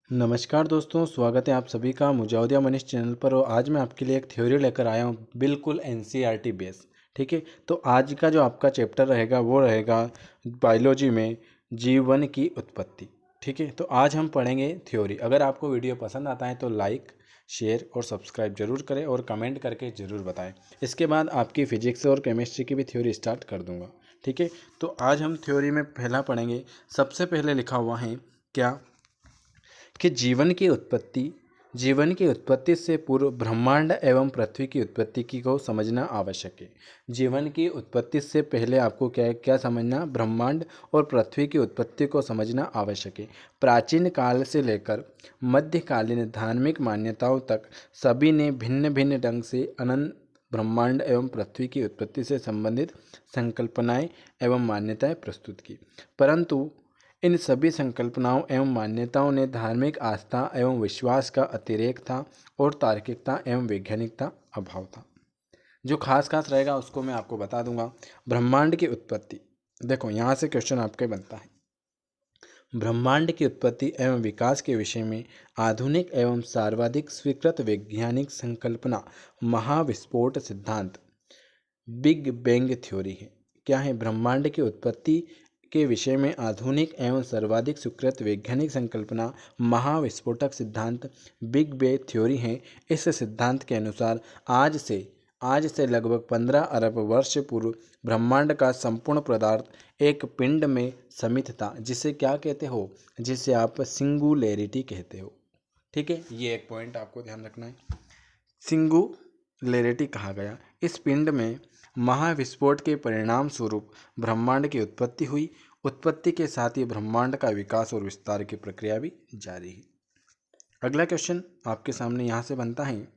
नमस्कार दोस्तों, स्वागत है आप सभी का मुजावदिया मनीष चैनल पर। और आज मैं आपके लिए एक थ्योरी लेकर आया हूँ, बिल्कुल एनसीईआरटी बेस। ठीक है, तो आज का जो आपका चैप्टर रहेगा वो रहेगा बायोलॉजी में जीवन की उत्पत्ति। ठीक है, तो आज हम पढ़ेंगे थ्योरी। अगर आपको वीडियो पसंद आता है तो लाइक, शेयर और सब्सक्राइब जरूर करें और कमेंट करके ज़रूर बताएं। इसके बाद आपकी फिजिक्स और केमिस्ट्री की भी थ्योरी स्टार्ट कर दूंगा। ठीक है, तो आज हम थ्योरी में पहला पढ़ेंगे। सबसे पहले लिखा हुआ है क्या कि जीवन की उत्पत्ति से पूर्व ब्रह्मांड एवं पृथ्वी की उत्पत्ति की को समझना आवश्यक है। जीवन की उत्पत्ति से पहले आपको क्या क्या समझना, ब्रह्मांड और पृथ्वी की उत्पत्ति को समझना आवश्यक है। प्राचीन काल से लेकर मध्यकालीन धार्मिक मान्यताओं तक सभी ने भिन्न भिन्न ढंग से अनंत ब्रह्मांड एवं पृथ्वी की उत्पत्ति से संबंधित संकल्पनाएं एवं मान्यताएं प्रस्तुत की, परंतु इन सभी संकल्पनाओं एवं मान्यताओं ने धार्मिक आस्था एवं विश्वास का अतिरेक था और तार्किकता एवं वैज्ञानिकता अभाव था। जो खास खास रहेगा उसको मैं आपको बता दूंगा। ब्रह्मांड की उत्पत्ति, देखो यहाँ से क्वेश्चन आपके बनता है। ब्रह्मांड की उत्पत्ति एवं विकास के विषय में आधुनिक एवं सर्वाधिक स्वीकृत वैज्ञानिक संकल्पना महाविस्फोट सिद्धांत, बिग बैंग थ्योरी है। क्या है? ब्रह्मांड की उत्पत्ति के विषय में आधुनिक एवं सर्वाधिक स्वीकृत वैज्ञानिक संकल्पना महाविस्फोटक सिद्धांत, बिग बैंग थ्योरी है। इस सिद्धांत के अनुसार आज से लगभग 15 अरब वर्ष पूर्व ब्रह्मांड का संपूर्ण पदार्थ एक पिंड में समित था, जिसे क्या कहते हो? जिसे आप सिंगुलैरिटी कहते हो। ठीक है, ये एक पॉइंट आपको ध्यान रखना है। सिंगुलैरिटी कहा गया। इस पिंड में महाविस्फोट के परिणाम स्वरूप ब्रह्मांड की उत्पत्ति हुई। उत्पत्ति के साथ ही ब्रह्मांड का विकास और विस्तार की प्रक्रिया भी जारी है। अगला क्वेश्चन आपके सामने यहाँ से बनता है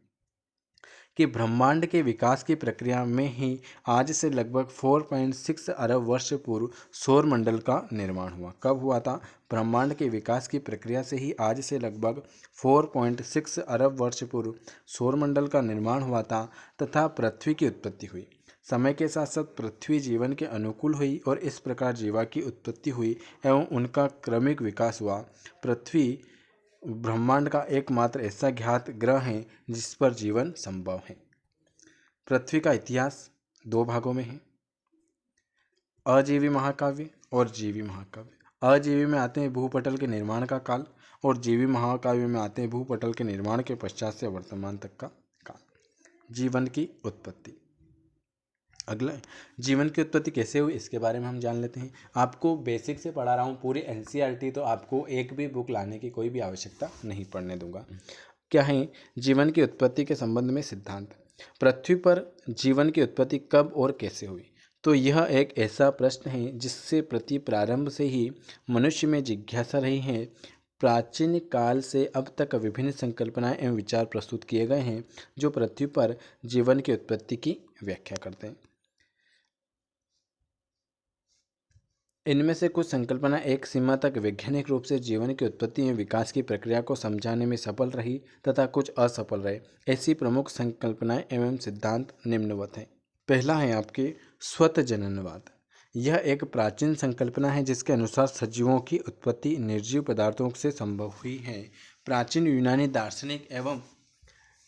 कि ब्रह्मांड के विकास की प्रक्रिया में ही आज से लगभग 4.6 अरब वर्ष पूर्व सौर मंडल का निर्माण हुआ। कब हुआ था? ब्रह्मांड के विकास की प्रक्रिया से ही आज से लगभग 4.6 अरब वर्ष पूर्व सौर मंडल का निर्माण हुआ था तथा पृथ्वी की उत्पत्ति हुई। समय के साथ साथ पृथ्वी जीवन के अनुकूल हुई और इस प्रकार जीवा की उत्पत्ति हुई एवं उनका क्रमिक विकास हुआ। पृथ्वी ब्रह्मांड का एकमात्र ऐसा ज्ञात ग्रह है जिस पर जीवन संभव है। पृथ्वी का इतिहास दो भागों में है, अजीवी महाकाव्य और जीवी महाकाव्य। अजीवी में आते हैं भूपटल के निर्माण का काल और जीवी महाकाव्य में आते हैं भूपटल के निर्माण के पश्चात से वर्तमान तक का काल। जीवन की उत्पत्ति। अगला, जीवन की उत्पत्ति कैसे हुई इसके बारे में हम जान लेते हैं। आपको बेसिक से पढ़ा रहा हूँ पूरी एनसीईआरटी, तो आपको एक भी बुक लाने की कोई भी आवश्यकता नहीं पड़ने दूंगा। क्या है जीवन की उत्पत्ति के संबंध में सिद्धांत? पृथ्वी पर जीवन की उत्पत्ति कब और कैसे हुई? तो यह एक ऐसा प्रश्न है जिससे प्रति प्रारंभ से ही मनुष्य में जिज्ञासा रही है। प्राचीन काल से अब तक विभिन्न संकल्पनाएं एवं विचार प्रस्तुत किए गए हैं जो पृथ्वी पर जीवन की उत्पत्ति की व्याख्या करते हैं। इनमें से कुछ संकल्पना एक सीमा तक वैज्ञानिक रूप से जीवन की उत्पत्ति एवं विकास की प्रक्रिया को समझाने में सफल रही तथा कुछ असफल रहे। ऐसी प्रमुख संकल्पनाएं एवं सिद्धांत निम्नवत हैं। पहला है आपके स्वतः जननवाद। यह एक प्राचीन संकल्पना है जिसके अनुसार सजीवों की उत्पत्ति निर्जीव पदार्थों से संभव हुई है। प्राचीन यूनानी दार्शनिक एवं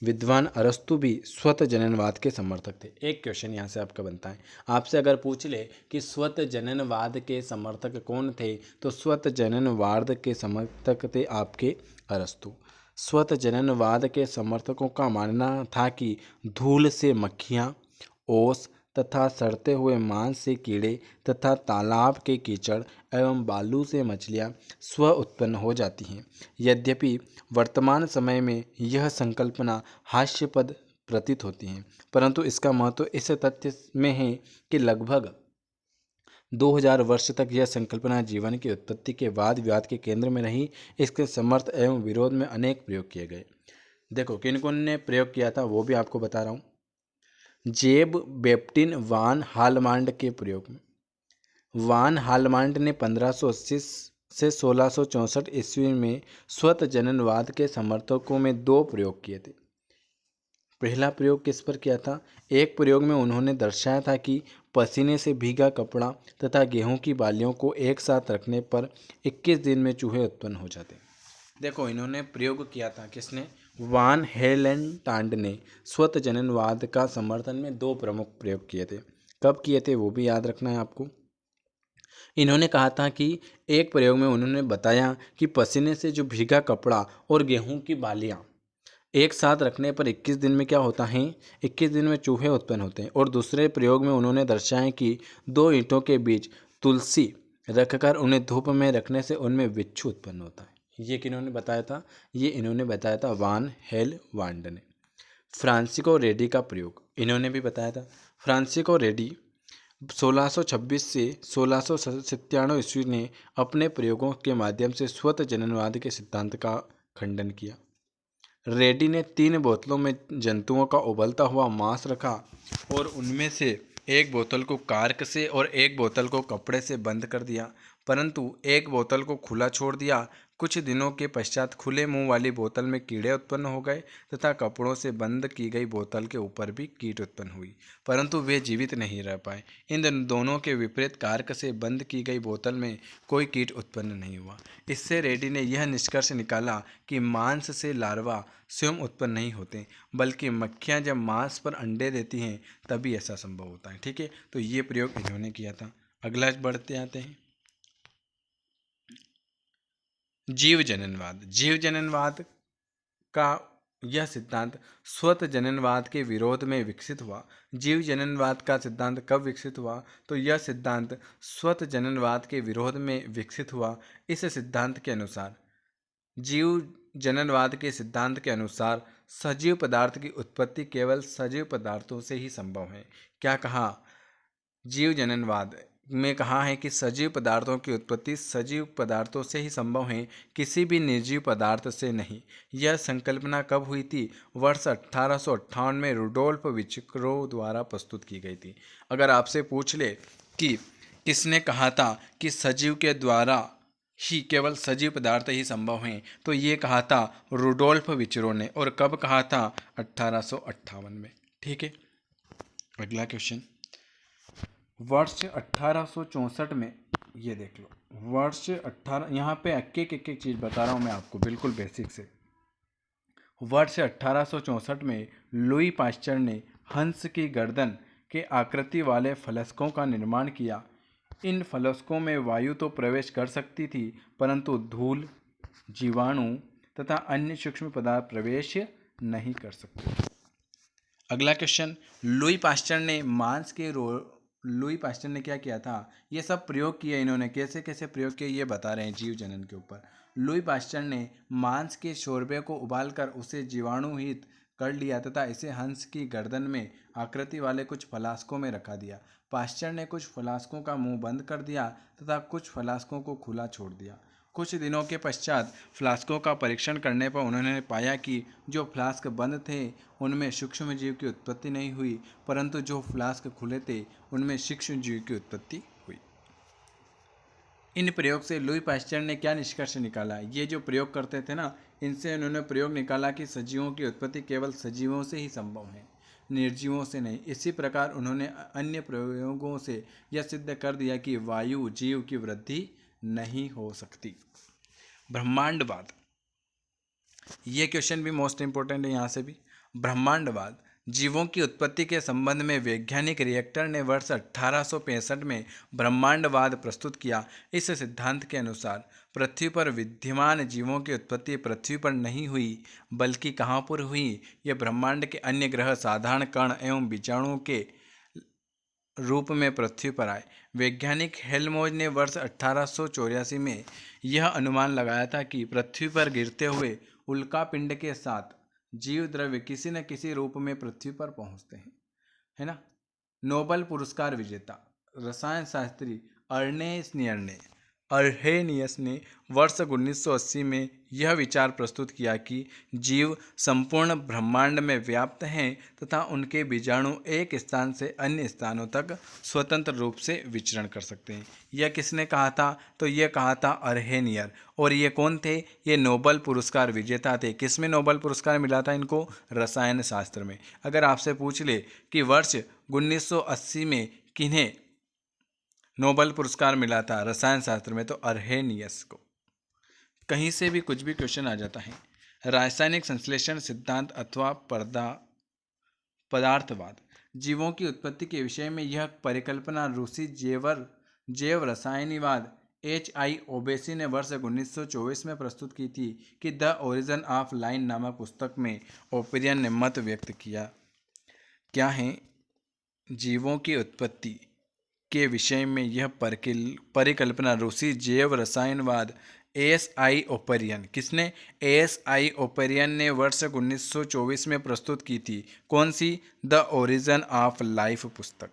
विद्वान अरस्तु भी स्वतः जननवाद के समर्थक थे। एक क्वेश्चन यहाँ से आपका बनता है, आपसे अगर पूछ ले कि स्वतः जननवाद के समर्थक कौन थे, तो स्वतः जननवाद के समर्थक थे आपके अरस्तु। स्वतः जननवाद के समर्थकों का मानना था कि धूल से मक्खियाँ, ओस तथा सड़ते हुए मांस से कीड़े तथा तालाब के कीचड़ एवं बालू से मछलियाँ स्व उत्पन्न हो जाती हैं। यद्यपि वर्तमान समय में यह संकल्पना हास्यास्पद प्रतीत होती है, परंतु इसका महत्व इस तथ्य में है कि लगभग 2000 वर्ष तक यह संकल्पना जीवन की उत्पत्ति के वाद विवाद के केंद्र में रही। इसके समर्थ एवं विरोध में अनेक प्रयोग किए गए। देखो किन कौन ने प्रयोग किया था वो भी आपको बता रहा हूँ। जेब बेप्टिन वान हालमांड के प्रयोग में। वान हालमांड ने 1580 से 1664 ईस्वी में स्वतः जननवाद के समर्थकों में दो प्रयोग किए थे। पहला प्रयोग किस पर किया था? एक प्रयोग में उन्होंने दर्शाया था कि पसीने से भीगा कपड़ा तथा गेहूं की बालियों को एक साथ रखने पर 21 दिन में चूहे उत्पन्न हो जाते। देखो इन्होंने प्रयोग किया था, किसने? वान हेलेनटांड ने स्वतः जननवाद का समर्थन में दो प्रमुख प्रयोग किए थे। कब किए थे वो भी याद रखना है आपको। इन्होंने कहा था कि एक प्रयोग में उन्होंने बताया कि पसीने से जो भीगा कपड़ा और गेहूं की बालियां एक साथ रखने पर 21 दिन में क्या होता है, 21 दिन में चूहे उत्पन्न होते हैं। और दूसरे प्रयोग में उन्होंने दर्शाया कि दो ईंटों के बीच तुलसी रखकर उन्हें धूप में रखने से उनमें बिच्छू उत्पन्न होता है। ये किन्होंने बताया था? ये इन्होंने बताया था वान हेल वांड ने। फ्रांसिको रेडी का प्रयोग इन्होंने भी बताया था। फ्रांसिको रेडी 1626 से 1697 ईस्वी ने अपने प्रयोगों के माध्यम से स्वतः जननवाद के सिद्धांत का खंडन किया। रेड्डी ने 3 बोतलों में जंतुओं का उबलता हुआ मांस रखा और उनमें से एक बोतल को कार्क से और एक बोतल को कपड़े से बंद कर दिया, परंतु एक बोतल को खुला छोड़ दिया। कुछ दिनों के पश्चात खुले मुंह वाली बोतल में कीड़े उत्पन्न हो गए तथा कपड़ों से बंद की गई बोतल के ऊपर भी कीट उत्पन्न हुई, परंतु वे जीवित नहीं रह पाए। इन दोनों के विपरीत कार्क से बंद की गई बोतल में कोई कीट उत्पन्न नहीं हुआ। इससे रेड्डी ने यह निष्कर्ष निकाला कि मांस से लार्वा स्वयं उत्पन्न नहीं होते, बल्कि मक्खियां जब मांस पर अंडे देती हैं तभी ऐसा संभव होता है। ठीक है, तो ये प्रयोग इन्होंने किया था। अगला बढ़ते आते हैं, जीव जननवाद। जीव जननवाद का यह सिद्धांत स्वतः जननवाद के विरोध में विकसित हुआ। जीव जननवाद का सिद्धांत कब विकसित हुआ? तो यह सिद्धांत स्वतः जननवाद के विरोध में विकसित हुआ। इस सिद्धांत के अनुसार जीव जननवाद के सिद्धांत के अनुसार सजीव पदार्थ की उत्पत्ति केवल सजीव पदार्थों से ही संभव है। क्या कहा? जीव जननवाद में कहा है कि सजीव पदार्थों की उत्पत्ति सजीव पदार्थों से ही संभव है, किसी भी निर्जीव पदार्थ से नहीं। यह संकल्पना कब हुई थी? वर्ष 1858 में रुडोल्फ विच्क्रो द्वारा प्रस्तुत की गई थी। अगर आपसे पूछ ले कि किसने कहा था कि सजीव के द्वारा ही केवल सजीव पदार्थ ही संभव हैं, तो ये कहा था रुडोल्फ विच्क्रो ने। और कब कहा था? 1858 में। ठीक है, अगला क्वेश्चन, वर्ष 1864 में, ये देख लो, वर्ष 18, यहाँ पे एक एक चीज़ बता रहा हूँ मैं आपको बिल्कुल बेसिक से। वर्ष 1864 में लुई पाश्चर ने हंस की गर्दन के आकृति वाले फलस्कों का निर्माण किया। इन फलस्कों में वायु तो प्रवेश कर सकती थी, परंतु धूल, जीवाणु तथा अन्य सूक्ष्म पदार्थ प्रवेश नहीं कर सकते। अगला क्वेश्चन, लुई पाश्चर ने क्या किया था? ये सब प्रयोग किए इन्होंने। कैसे कैसे प्रयोग किए ये बता रहे हैं जीव जनन के ऊपर। लुई पाश्चर ने मांस के शोरबे को उबालकर उसे जीवाणुहित कर लिया तथा इसे हंस की गर्दन में आकृति वाले कुछ फ्लास्कों में रखा दिया। पाश्चर ने कुछ फ्लास्कों का मुंह बंद कर दिया तथा कुछ फ्लास्कों को खुला छोड़ दिया। कुछ दिनों के पश्चात फ्लास्कों का परीक्षण करने पर उन्होंने पाया कि जो फ्लास्क बंद थे उनमें सूक्ष्म जीव की उत्पत्ति नहीं हुई, परंतु जो फ्लास्क खुले थे उनमें सूक्ष्म जीव की उत्पत्ति हुई। इन प्रयोग से लुई पाश्चर ने क्या निष्कर्ष निकाला? ये जो प्रयोग करते थे ना, इनसे उन्होंने प्रयोग निकाला कि सजीवों की उत्पत्ति केवल सजीवों से ही संभव है, निर्जीवों से नहीं। इसी प्रकार उन्होंने अन्य प्रयोगों से यह सिद्ध कर दिया कि वायु जीव की वृद्धि नहीं हो सकती। ब्रह्मांडवाद, ये क्वेश्चन भी मोस्ट इंपॉर्टेंट है यहाँ से भी। ब्रह्मांडवाद जीवों की उत्पत्ति के संबंध में वैज्ञानिक रिएक्टर ने वर्ष 1865 में ब्रह्मांडवाद प्रस्तुत किया। इस सिद्धांत के अनुसार पृथ्वी पर विद्यमान जीवों की उत्पत्ति पृथ्वी पर नहीं हुई, बल्कि कहाँ पर हुई? यह ब्रह्मांड के अन्य ग्रह साधारण कण एवं बीजाणुओं के रूप में पृथ्वी पर आए। वैज्ञानिक हेल्महोल्ट्ज ने वर्ष 1884 में यह अनुमान लगाया था कि पृथ्वी पर गिरते हुए उल्का पिंड के साथ जीव द्रव्य किसी न किसी रूप में पृथ्वी पर पहुंचते हैं, है ना। नोबेल पुरस्कार विजेता रसायन शास्त्री अर्हेनियस ने वर्ष 1980 में यह विचार प्रस्तुत किया कि जीव संपूर्ण ब्रह्मांड में व्याप्त हैं तथा उनके बीजाणु एक स्थान से अन्य स्थानों तक स्वतंत्र रूप से विचरण कर सकते हैं। यह किसने कहा था? तो यह कहा था अर्हेनियर। और ये कौन थे? ये नोबेल पुरस्कार विजेता थे। किस में नोबेल पुरस्कार मिला था इनको? रसायन शास्त्र में। अगर आपसे पूछ ले कि वर्ष 1980 में किन्हें नोबेल पुरस्कार मिला था रसायन शास्त्र में, तो अर्हेनियस को। कहीं से भी कुछ भी क्वेश्चन आ जाता है। रासायनिक संश्लेषण सिद्धांत अथवा पदार्थवाद। जीवों की उत्पत्ति के विषय में यह परिकल्पना रूसी जैव रसायनवाद H.I. ओबेसी ने वर्ष 1924 में प्रस्तुत की थी कि द ओरिजिन ऑफ लाइफ नामक पुस्तक में ओपेरियन ने मत व्यक्त किया। क्या है? जीवों की उत्पत्ति के विषय में यह परिकल्पना रूसी जैव रसायनवाद ASI ओपेरियन, किसने? ASI ओपेरियन ने वर्ष 1924 में प्रस्तुत की थी। कौन सी? द ओरिजिन ऑफ लाइफ पुस्तक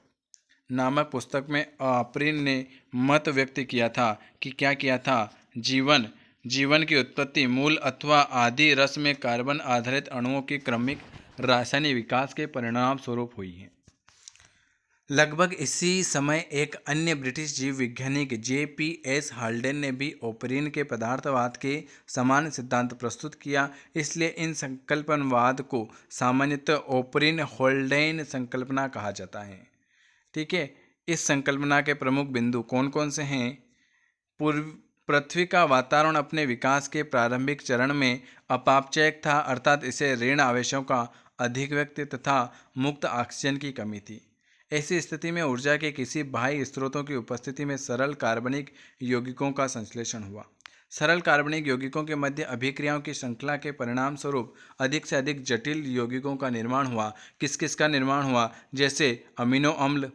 नामक पुस्तक में ओपेरियन ने मत व्यक्त किया था कि क्या किया था? जीवन की उत्पत्ति मूल अथवा आदि रस में कार्बन आधारित अणुओं के क्रमिक रासायनिक विकास के परिणाम स्वरूप हुई है। लगभग इसी समय एक अन्य ब्रिटिश जीव वैज्ञानिक JPS हाल्डेन ने भी ओपेरियन के पदार्थवाद के समान सिद्धांत प्रस्तुत किया। इसलिए इन संकल्पनवाद को सामान्यतः ओपेरियन हाल्डेन संकल्पना कहा जाता है। ठीक है। इस संकल्पना के प्रमुख बिंदु कौन कौन से हैं? पृथ्वी का वातावरण अपने विकास के प्रारंभिक चरण में अपापचयक था, अर्थात इसे ऋण आवेशों का अधिक तथा मुक्त ऑक्सीजन की कमी थी। ऐसी स्थिति में ऊर्जा के किसी बाह्य स्रोतों की उपस्थिति में सरल कार्बनिक यौगिकों का संश्लेषण हुआ। सरल कार्बनिक यौगिकों के मध्य अभिक्रियाओं की श्रृंखला के परिणाम स्वरूप अधिक से अधिक जटिल यौगिकों का निर्माण हुआ। किस किस का निर्माण हुआ? जैसे अमीनो अम्ल,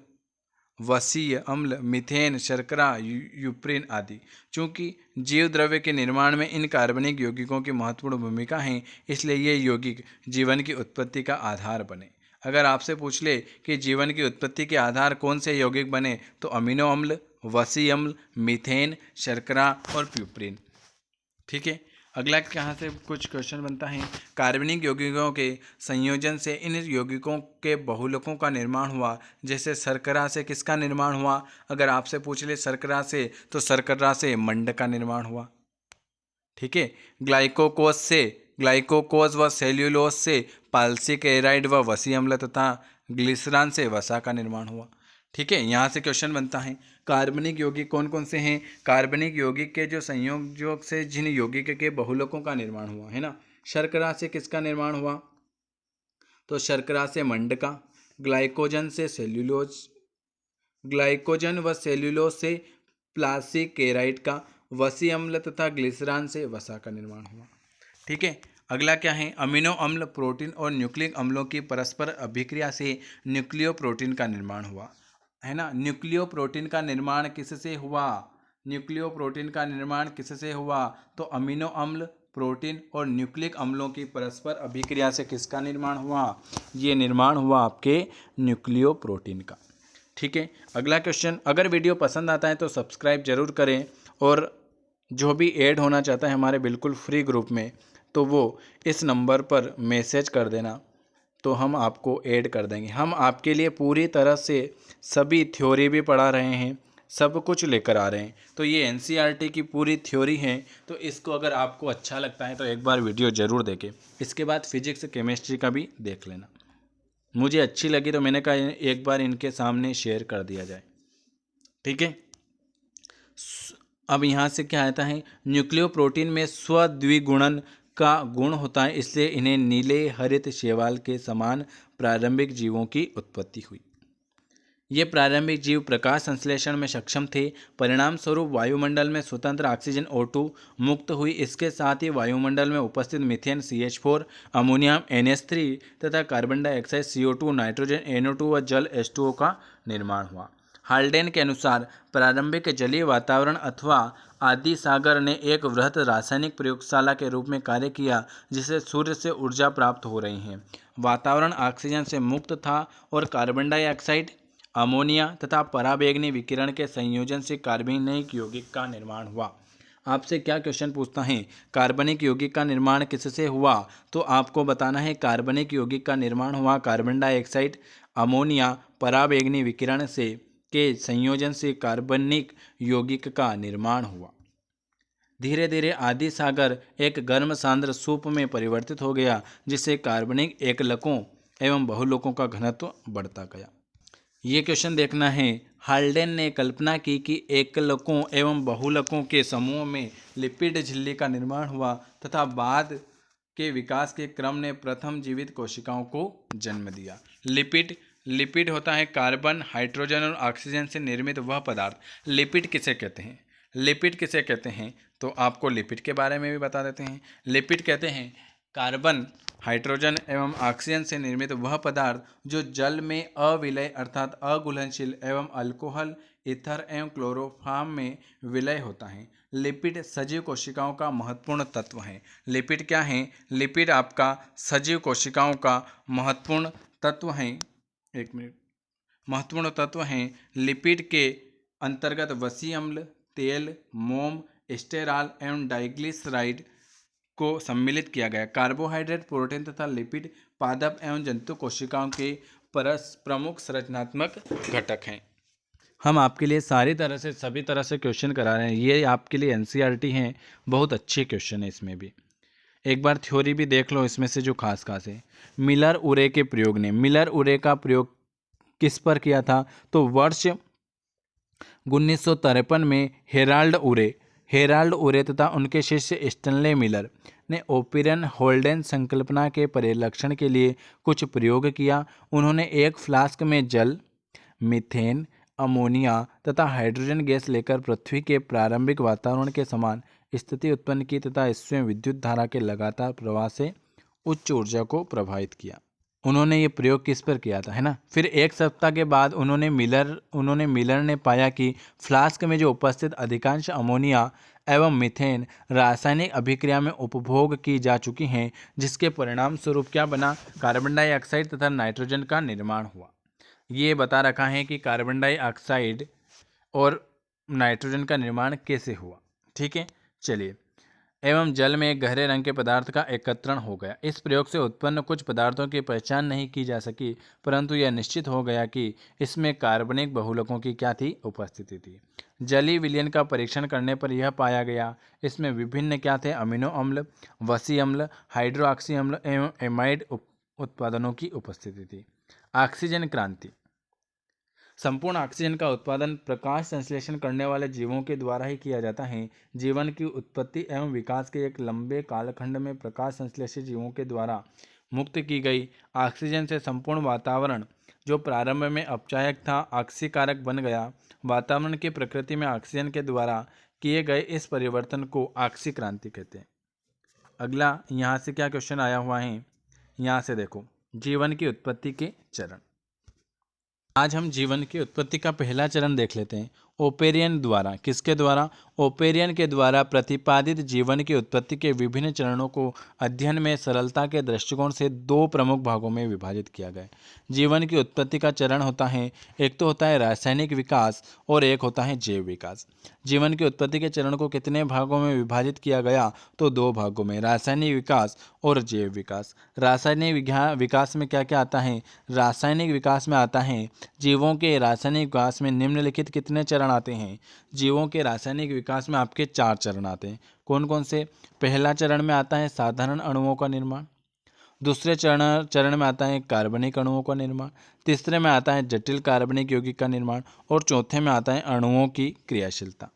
वसीय अम्ल, मीथेन, शर्करा, यूप्रिन आदि। चूंकि जीव द्रव्य के निर्माण में इन कार्बनिक यौगिकों की महत्वपूर्ण भूमिका है, इसलिए ये यौगिक जीवन की उत्पत्ति का आधार बने। अगर आपसे पूछ ले कि जीवन की उत्पत्ति के आधार कौन से यौगिक बने, तो अमीनो अम्ल, वसीय अम्ल, मीथेन, शर्करा और प्यूप्रिन। ठीक है। अगला कहाँ से कुछ क्वेश्चन बनता है? कार्बनिक यौगिकों के संयोजन से इन यौगिकों के बहुलकों का निर्माण हुआ। जैसे शर्करा से किसका निर्माण हुआ? अगर आपसे पूछ ले शर्करा से, तो शर्करा से मंड का निर्माण हुआ। ठीक है। ग्लाइकोकोज व सेल्यूलोज से पाल्सिक एराइड व वसी अम्ल तथा ग्लिसरॉन से वसा का निर्माण हुआ। ठीक है। यहाँ से क्वेश्चन बनता है कार्बनिक यौगिक कौन कौन से हैं? कार्बनिक यौगिक के जो संयोग से जिन यौगिक के बहुलकों का निर्माण हुआ है ना, शर्करा से किसका निर्माण हुआ? तो शर्करा से मंड का, ग्लाइकोजन व सेल्यूलोज से प्लास्टिक केराइड का, वसी अम्ल तथा ग्लिसरॉन से वसा का निर्माण हुआ। ठीक है। अगला क्या है? अमीनो अम्ल, प्रोटीन और न्यूक्लिक अम्लों की परस्पर अभिक्रिया से न्यूक्लियोप्रोटीन का निर्माण हुआ, है ना। न्यूक्लियोप्रोटीन का निर्माण किससे हुआ? तो अमीनो अम्ल, प्रोटीन और न्यूक्लिक अम्लों की परस्पर अभिक्रिया से किसका निर्माण हुआ? ये निर्माण हुआ आपके न्यूक्लियोप्रोटीन का। ठीक है। अगला क्वेश्चन, अगर वीडियो पसंद आता है तो सब्सक्राइब जरूर करें, और जो भी ऐड होना चाहता है हमारे बिल्कुल फ्री ग्रुप में, तो वो इस नंबर पर मैसेज कर देना, तो हम आपको ऐड कर देंगे। हम आपके लिए पूरी तरह से सभी थ्योरी भी पढ़ा रहे हैं, सब कुछ लेकर आ रहे हैं। तो ये NCERT की पूरी थ्योरी है, तो इसको अगर आपको अच्छा लगता है तो एक बार वीडियो ज़रूर देखें। इसके बाद फिजिक्स केमिस्ट्री का भी देख लेना। मुझे अच्छी लगी तो मैंने कहा एक बार इनके सामने शेयर कर दिया जाए। ठीक है। अब यहाँ से क्या आता है? न्यूक्लियोप्रोटीन में स्वद्विगुणन का गुण होता है, इसलिए इन्हें नीले हरित शैवाल के समान प्रारंभिक जीवों की उत्पत्ति हुई। ये प्रारंभिक जीव प्रकाश संश्लेषण में सक्षम थे, परिणाम स्वरूप वायुमंडल में स्वतंत्र ऑक्सीजन O2 मुक्त हुई। इसके साथ ही वायुमंडल में उपस्थित मीथेन CH4, अमोनियम NH3 तथा carbon dioxide CO2, nitrogen NO2 व जल H2O का निर्माण हुआ। हाल्डेन के अनुसार प्रारंभिक जलीय वातावरण अथवा आदि सागर ने एक वृहत रासायनिक प्रयोगशाला के रूप में कार्य किया, जिसे सूर्य से ऊर्जा प्राप्त हो रही है। वातावरण ऑक्सीजन से मुक्त था और कार्बन डाइऑक्साइड, अमोनिया तथा पराबैंगनी विकिरण के संयोजन से कार्बनिक यौगिक का निर्माण हुआ। आपसे क्या क्वेश्चन पूछता है? कार्बनिक यौगिक का निर्माण किससे हुआ? तो आपको बताना है कार्बनिक यौगिक का निर्माण हुआ कार्बन डाइऑक्साइड, अमोनिया, पराबैंगनी विकिरण से के संयोजन से कार्बनिक यौगिक का निर्माण हुआ। धीरे धीरे आदि सागर एक गर्म सांद्र सूप में परिवर्तित हो गया, जिससे कार्बनिक एकलकों एवं बहुलकों का घनत्व बढ़ता गया। ये क्वेश्चन देखना है हाल्डेन ने कल्पना की कि एकलकों एवं बहुलकों के समूह में लिपिड झिल्ली का निर्माण हुआ तथा बाद के विकास के क्रम ने प्रथम जीवित कोशिकाओं को जन्म दिया। लिपिड होता है कार्बन, हाइड्रोजन और ऑक्सीजन से निर्मित वह पदार्थ। लिपिड किसे कहते हैं तो आपको लिपिड के बारे में भी बता देते हैं। लिपिड कहते हैं कार्बन, हाइड्रोजन एवं ऑक्सीजन से निर्मित वह पदार्थ जो जल में अविलय अर्थात अघुलनशील एवं अल्कोहल, ईथर एवं क्लोरोफॉर्म में विलय होता है। लिपिड सजीव कोशिकाओं का महत्वपूर्ण तत्व है। लिपिड क्या है? लिपिड आपका सजीव कोशिकाओं का महत्वपूर्ण तत्व है। महत्वपूर्ण तत्व हैं। लिपिड के अंतर्गत वसीय अम्ल, तेल, मोम, स्टेरॉल एवं डाइग्लिसराइड को सम्मिलित किया गया। कार्बोहाइड्रेट, प्रोटीन तथा लिपिड पादप एवं जंतु कोशिकाओं के प्रमुख संरचनात्मक घटक हैं। हम आपके लिए सभी तरह से क्वेश्चन करा रहे हैं। ये आपके लिए एनसीईआरटी हैं, बहुत अच्छे क्वेश्चन है इसमें भी। एक बार थ्योरी भी देख लो इसमें से जो खास है। मिलर उरे के प्रयोग ने, मिलर उरे का प्रयोग किस पर किया था? तो वर्ष 1953 में हेराल्ड उरे तथा उनके शिष्य स्टेनले मिलर ने ओपिरन होल्डेन संकल्पना के परिलक्षण के लिए कुछ प्रयोग किया। उन्होंने एक फ्लास्क में जल, मीथेन, अमोनिया तथा हाइड्रोजन गैस लेकर पृथ्वी के प्रारंभिक वातावरण के समान स्थिति उत्पन्न की तथा इसमें विद्युत धारा के लगातार प्रवाह से उच्च ऊर्जा को प्रभावित किया। उन्होंने ये प्रयोग किस पर किया था, है ना? फिर एक सप्ताह के बाद उन्होंने मिलर ने पाया कि फ्लास्क में जो उपस्थित अधिकांश अमोनिया एवं मीथेन रासायनिक अभिक्रिया में उपभोग की जा चुकी हैं, जिसके परिणाम स्वरूप क्या बना? कार्बन डाइऑक्साइड तथा नाइट्रोजन का निर्माण हुआ। ये बता रखा है कि कार्बन डाइऑक्साइड और नाइट्रोजन का निर्माण कैसे हुआ। ठीक है, चलिए। एवं जल में एक गहरे रंग के पदार्थ का एकत्रण हो गया। इस प्रयोग से उत्पन्न कुछ पदार्थों की पहचान नहीं की जा सकी, परंतु यह निश्चित हो गया कि इसमें कार्बनिक बहुलकों की क्या थी? उपस्थिति थी। जलीय विलयन का परीक्षण करने पर यह पाया गया इसमें विभिन्न क्या थे? अमीनो अम्ल, वसीय अम्ल, हाइड्रोक्सी अम्ल एवं एमाइड उत्पादनों की उपस्थिति थी। ऑक्सीजन क्रांति। संपूर्ण ऑक्सीजन का उत्पादन प्रकाश संश्लेषण करने वाले जीवों के द्वारा ही किया जाता है। जीवन की उत्पत्ति एवं विकास के एक लंबे कालखंड में प्रकाश संश्लेषित जीवों के द्वारा मुक्त की गई ऑक्सीजन से संपूर्ण वातावरण जो प्रारंभ में अपचायक था ऑक्सीकारक बन गया। वातावरण की प्रकृति में ऑक्सीजन के द्वारा किए गए इस परिवर्तन को ऑक्सी क्रांति कहते हैं। अगला यहाँ से क्या क्वेश्चन आया हुआ है, यहाँ से देखो, जीवन की उत्पत्ति के चरण। आज हम जीवन की उत्पत्ति का पहला चरण देख लेते हैं। ओपेरियन द्वारा, किसके द्वारा? ओपेरियन के द्वारा प्रतिपादित जीवन की उत्पत्ति के विभिन्न चरणों को अध्ययन में सरलता के दृष्टिकोण से दो प्रमुख भागों में विभाजित किया गया है। जीवन की उत्पत्ति का चरण होता है, एक तो होता है रासायनिक विकास और एक होता है जैव विकास। जीवन की उत्पत्ति के चरण को कितने भागों में विभाजित किया गया? तो दो भागों में, रासायनिक विकास और जैव विकास। रासायनिक विकास में क्या क्या आता है? रासायनिक विकास में आता है जीवों के रासायनिक विकास में निम्नलिखित कितने चरण आते हैं? जीवों के रासायनिक विकास में आपके 4 चरण आते हैं। कौन कौन से? पहला चरण में आता है साधारण अणुओं का निर्माण, दूसरे चरण में आता है कार्बनिक अणुओं का निर्माण, तीसरे में आता है जटिल कार्बनिक यौगिक का निर्माण और चौथे में आता है अणुओं की क्रियाशीलता।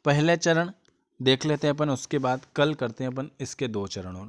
पहले चरण देख लेते हैं अपन, उसके बाद कल करते हैं अपन इसके 2 चरणों।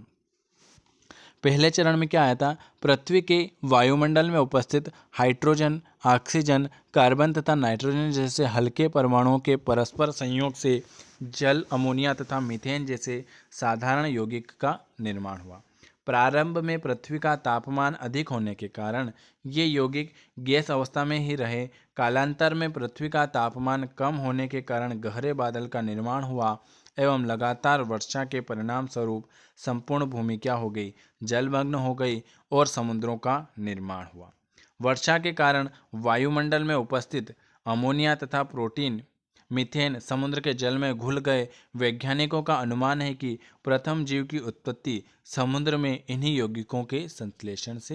पहले चरण में क्या आया था? पृथ्वी के वायुमंडल में उपस्थित हाइड्रोजन, ऑक्सीजन, कार्बन तथा नाइट्रोजन जैसे हल्के परमाणुओं के परस्पर संयोग से जल, अमोनिया तथा मीथेन जैसे साधारण यौगिक का निर्माण हुआ। प्रारंभ में पृथ्वी का तापमान अधिक होने के कारण ये यौगिक गैस अवस्था में ही रहे। कालांतर में पृथ्वी का तापमान कम होने के कारण गहरे बादल का निर्माण हुआ एवं लगातार वर्षा के परिणाम स्वरूप संपूर्ण भूमि क्या हो गई? जलमग्न हो गई और समुद्रों का निर्माण हुआ। वर्षा के कारण वायुमंडल में उपस्थित अमोनिया तथा प्रोटीन मीथेन समुद्र के जल में घुल गए। वैज्ञानिकों का अनुमान है कि प्रथम जीव की उत्पत्ति समुद्र में इन्हीं यौगिकों के संश्लेषण से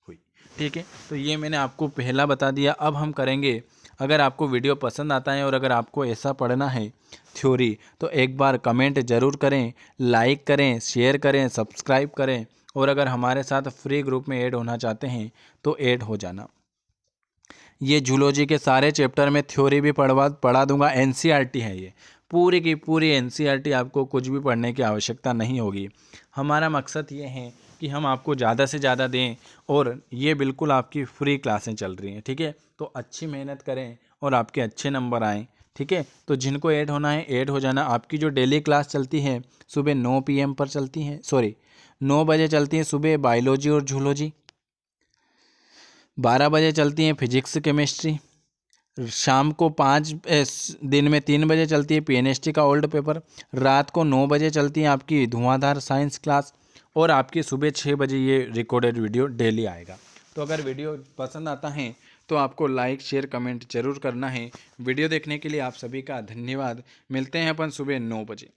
हुई। ठीक है, तो ये मैंने आपको पहला बता दिया। अब हम करेंगे, अगर आपको वीडियो पसंद आता है और अगर आपको ऐसा पढ़ना है थ्योरी, तो एक बार कमेंट ज़रूर करें, लाइक करें, शेयर करें, सब्सक्राइब करें और अगर हमारे साथ फ्री ग्रुप में ऐड होना चाहते हैं तो ऐड हो जाना। ये जूलॉजी के सारे चैप्टर में थ्योरी भी पढ़ा दूंगा। एनसीईआरटी है ये, पूरी की पूरी एनसीईआरटी, आपको कुछ भी पढ़ने की आवश्यकता नहीं होगी। हमारा मकसद ये है कि हम आपको ज़्यादा से ज़्यादा दें, और ये बिल्कुल आपकी फ्री क्लासें चल रही हैं, ठीक है। तो अच्छी मेहनत करें और आपके अच्छे नंबर आएँ, ठीक है। तो जिनको ऐड होना है ऐड हो जाना। आपकी जो डेली क्लास चलती है सुबह 9 PM पर चलती है, 9 बजे चलती है सुबह बायोलॉजी और जूलॉजी, 12 बजे चलती हैं फिजिक्स केमिस्ट्री, शाम को दिन में 3 बजे चलती है पीएनएसटी का ओल्ड पेपर, रात को 9 बजे चलती है आपकी धुआंधार साइंस क्लास, और आपकी सुबह 6 बजे ये रिकॉर्डेड वीडियो डेली आएगा। तो अगर वीडियो पसंद आता है तो आपको लाइक शेयर कमेंट जरूर करना है। वीडियो देखने के लिए आप सभी का धन्यवाद। मिलते हैं अपन सुबह 9 बजे।